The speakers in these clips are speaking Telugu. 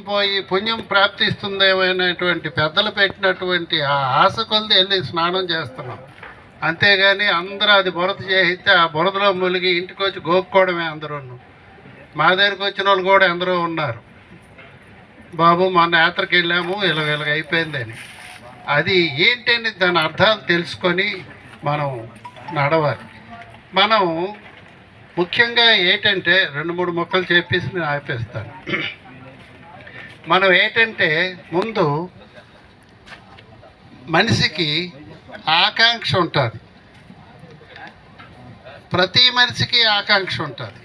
పోయి పుణ్యం ప్రాప్తిస్తుందేమైనటువంటి పెద్దలు పెట్టినటువంటి ఆ ఆశ కొలది వెళ్ళి స్నానం చేస్తున్నాం. అంతేగాని అందరూ అది బురద చేయిస్తే ఆ బురదలో మునిగి ఇంటికి వచ్చి గోక్కోవడమే అందరూ. మా దగ్గరికి వచ్చిన వాళ్ళు కూడా ఎందరో ఉన్నారు, బాబు మొన్న యాత్రకి వెళ్ళాము ఇలాగ అయిపోయిందని. అది ఏంటని దాని అర్థాలు తెలుసుకొని మనం నడవాలి. మనం ముఖ్యంగా ఏంటంటే 2-3 ముక్కలు చెప్పేసి నేను ఆపేస్తాను. మనం ఏంటంటే ముందు మనిషికి ఆకాంక్ష ఉంటుంది, ప్రతి మనిషికి ఆకాంక్ష ఉంటుంది.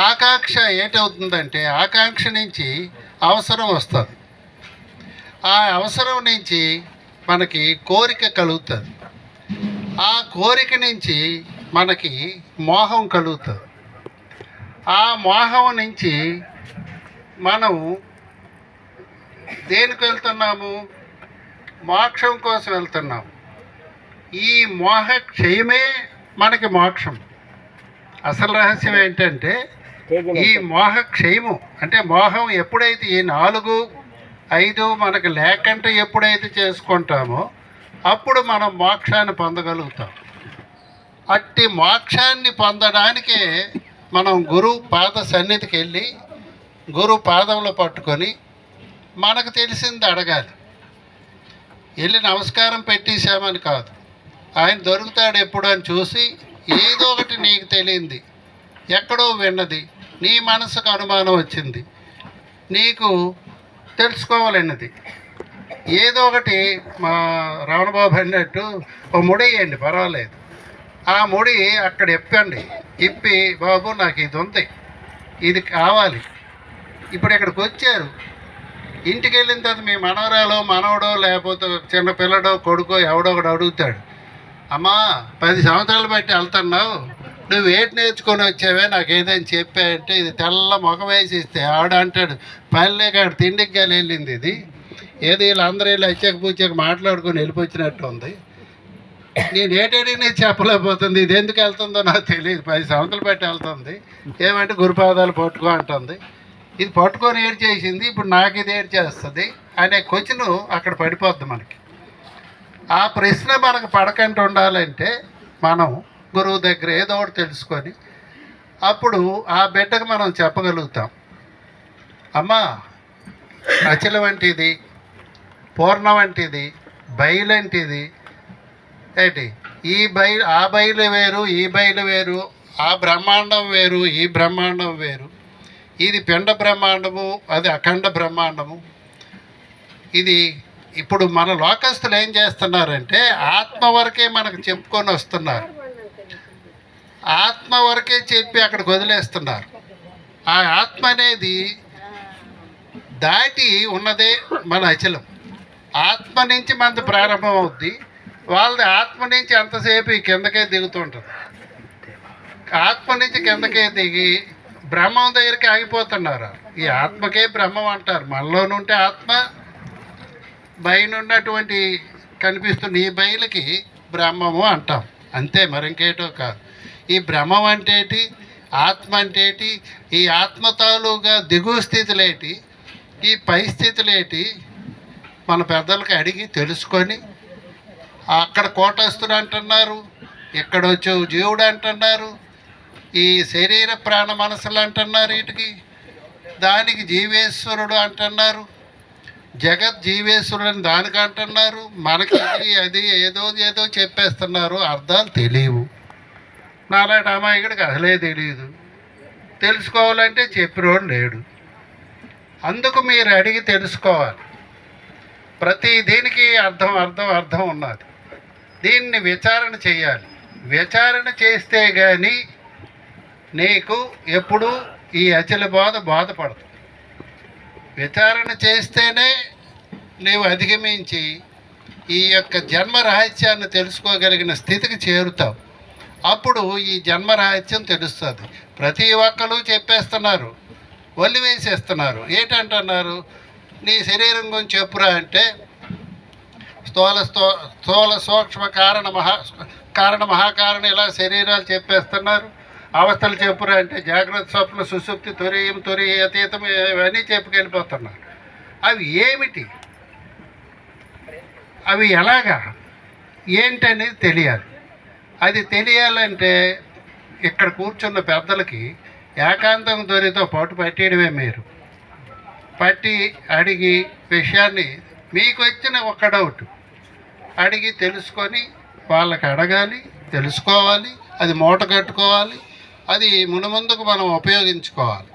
ఆకాంక్ష ఏంటవుతుందంటే ఆకాంక్ష నుంచి అవసరం వస్తుంది, ఆ అవసరం నుంచి మనకి కోరిక కలుగుతుంది, ఆ కోరిక నుంచి మనకి మోహం కలుగుతుంది, ఆ మోహం నుంచి మనం దేనికి వెళ్తున్నాము? మోక్షం కోసం వెళ్తున్నాము. ఈ మోహ క్షయమే మనకి మోక్షం. అసలు రహస్యం ఏంటంటే ఈ మోహ క్షయము అంటే మోహం ఎప్పుడైతే ఈ 4-5 మనకు లేకంటే ఎప్పుడైతే చేసుకుంటామో అప్పుడు మనం మోక్షాన్ని పొందగలుగుతాం. అట్టి మోక్షాన్ని పొందడానికే మనం గురువు పాద సన్నిధికి వెళ్ళి గురువు పాదంలో పట్టుకొని మనకు తెలిసింది అడగాలి. వెళ్ళి నమస్కారం పెట్టేసామని కాదు, ఆయన దొరుకుతాడు ఎప్పుడు అని చూసి ఏదో ఒకటి నీకు తెలియంది, ఎక్కడో విన్నది, నీ మనసుకు అనుమానం వచ్చింది, నీకు తెలుసుకోవాలన్నది ఏదో ఒకటి. మా రావణబాబు అన్నట్టు ఓ ముడి వేయండి పర్వాలేదు, ఆ ముడి అక్కడ ఇప్పండి, ఇప్పి బాబు నాకు ఇది ఉంది, ఇది కావాలి. ఇప్పుడు ఇక్కడికి వచ్చారు, ఇంటికి వెళ్ళిన తర్వాత మీ మనవరాలో మనవడో లేకపోతే చిన్న పిల్లడో కొడుకో ఎవడో ఒకడు అడుగుతాడు, అమ్మా 10 సంవత్సరాలు బట్టి వెళ్తున్నావు, నువ్వు ఏటి నేర్చుకొని వచ్చావే నాకు ఏదైనా చెప్పాయంటే ఇది తెల్ల ముఖం వేసి ఇస్తే ఆవిడ అంటాడు, పల్లె కాడ తిండికి గాలి వెళ్ళింది, ఇది ఏది వీళ్ళందరూ వీళ్ళు అచ్చక పూచక మాట్లాడుకొని వెళ్ళిపోచ్చినట్టు ఉంది, నేను ఏటడిగినా చెప్పలేకపోతుంది, ఇది ఎందుకు వెళ్తుందో నాకు తెలియదు, 10 సంవత్సరాలు బట్టి వెళ్తుంది, ఏమంటే గురుపాదాలు పట్టుకో అంటుంది, ఇది పట్టుకొని ఏడు చేసింది, ఇప్పుడు నాకు ఇది ఏడు చేస్తుంది అనే క్వశ్చన్ అక్కడ పడిపోద్ది మనకి. ఆ ప్రశ్న మనకు పడకంటూ ఉండాలంటే మనం గురువు దగ్గర ఏదో ఒకటి తెలుసుకొని అప్పుడు ఆ బిడ్డకు మనం చెప్పగలుగుతాం, అమ్మా అచల వంటిది, పూర్ణ వంటిది, బయలంటిది ఏంటి, ఈ ఆ బయలు వేరు, ఈ బయలు వేరు, ఆ బ్రహ్మాండం వేరు, ఈ బ్రహ్మాండం వేరు, ఇది పిండ బ్రహ్మాండము, అది అఖండ బ్రహ్మాండము. ఇది ఇప్పుడు మన లోకస్తులు ఏం చేస్తున్నారంటే ఆత్మ వరకే మనకు చెప్పుకొని వస్తున్నారు, ఆత్మ వరకే చెప్పి అక్కడికి వదిలేస్తున్నారు. ఆ ఆత్మ అనేది దాటి ఉన్నదే మన అచలం. ఆత్మ నుంచి మనది ప్రారంభం అవుద్ది, వాళ్ళది ఆత్మ నుంచి ఎంతసేపు ఈ కిందకే దిగుతుంటుంది. ఆత్మ నుంచి కిందకే దిగి బ్రహ్మం దగ్గరికి ఆగిపోతున్నారు. ఈ ఆత్మకే బ్రహ్మం అంటారు. మనలోనుంటే ఆత్మ, బయట ఉన్నటువంటి కనిపిస్తున్న ఈ బయలుకి బ్రహ్మము అంటాం, అంతే, మరింకేటో కాదు. ఈ బ్రహ్మం అంటేటి, ఆత్మ అంటేటి, ఈ ఆత్మ తాలూగా దిగువ స్థితులేటి, ఈ పై స్థితులేటి మన పెద్దలకి అడిగి తెలుసుకొని, అక్కడ కోటస్థుడు అంటున్నారు, ఇక్కడ వచ్చే జీవుడు అంటున్నారు, ఈ శరీర ప్రాణ మనసులు అంటున్నారు, వీటికి దానికి జీవేశ్వరుడు అంటున్నారు, జగత్ జీవేశ్వరుడు అని దానికి అంటున్నారు, మనకి అది ఏదో ఏదో చెప్పేస్తున్నారు, అర్థాలు తెలియవు. నాలాంటి అమాయకుడికి అసలే తెలియదు, తెలుసుకోవాలంటే చెప్పినోడు లేడు. అందుకు మీరు అడిగి తెలుసుకోవాలి. ప్రతి దీనికి అర్థం అర్థం అర్థం ఉన్నది. దీన్ని విచారణ చేయాలి. విచారణ చేస్తే కానీ నీకు ఎప్పుడు ఈ అచల బాధపడదు. విచారణ చేస్తేనే నీవు అధిగమించి ఈ యొక్క జన్మ రహస్యాన్ని తెలుసుకోగలిగిన స్థితికి చేరుతావు. అప్పుడు ఈ జన్మ రహస్యం తెలుస్తుంది. ప్రతి ఒక్కరు చెప్పేస్తున్నారు, వల్లి వేసేస్తున్నారు. ఏంటంటున్నారు, నీ శరీరం గురించి చెప్పురా అంటే స్థూల సూక్ష్మ కారణ మహాకారణ ఇలా శరీరాలు చెప్పేస్తున్నారు. అవస్థలు చెప్పురా అంటే జాగ్రత్త స్వప్న సుశుక్తి తొరియం అతీతం ఇవన్నీ చెప్పుకెళ్ళిపోతున్నారు. అవి ఏమిటి, అవి ఎలాగా ఏంటనేది తెలియాలి. అది తెలియాలంటే ఇక్కడ కూర్చున్న పెద్దలకి ఏకాంతం దొరితో పాటు పట్టేయడమే. మీరు పట్టి అడిగి విషయాన్ని మీకు వచ్చిన ఒక డౌట్ అడిగి తెలుసుకొని వాళ్ళకి అడగాలి, తెలుసుకోవాలి, అది మూట కట్టుకోవాలి, అది మునుముందుకు మనం ఉపయోగించుకోవాలి.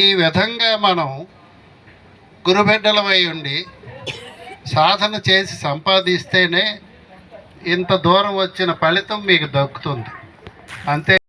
ఈ విధంగా మనం గురుబిడ్డలమై ఉండి సాధన చేసి సంపాదిస్తేనే ఇంత దూరం వచ్చిన ఫలితం మీకు దక్కుతుంది. అంతే.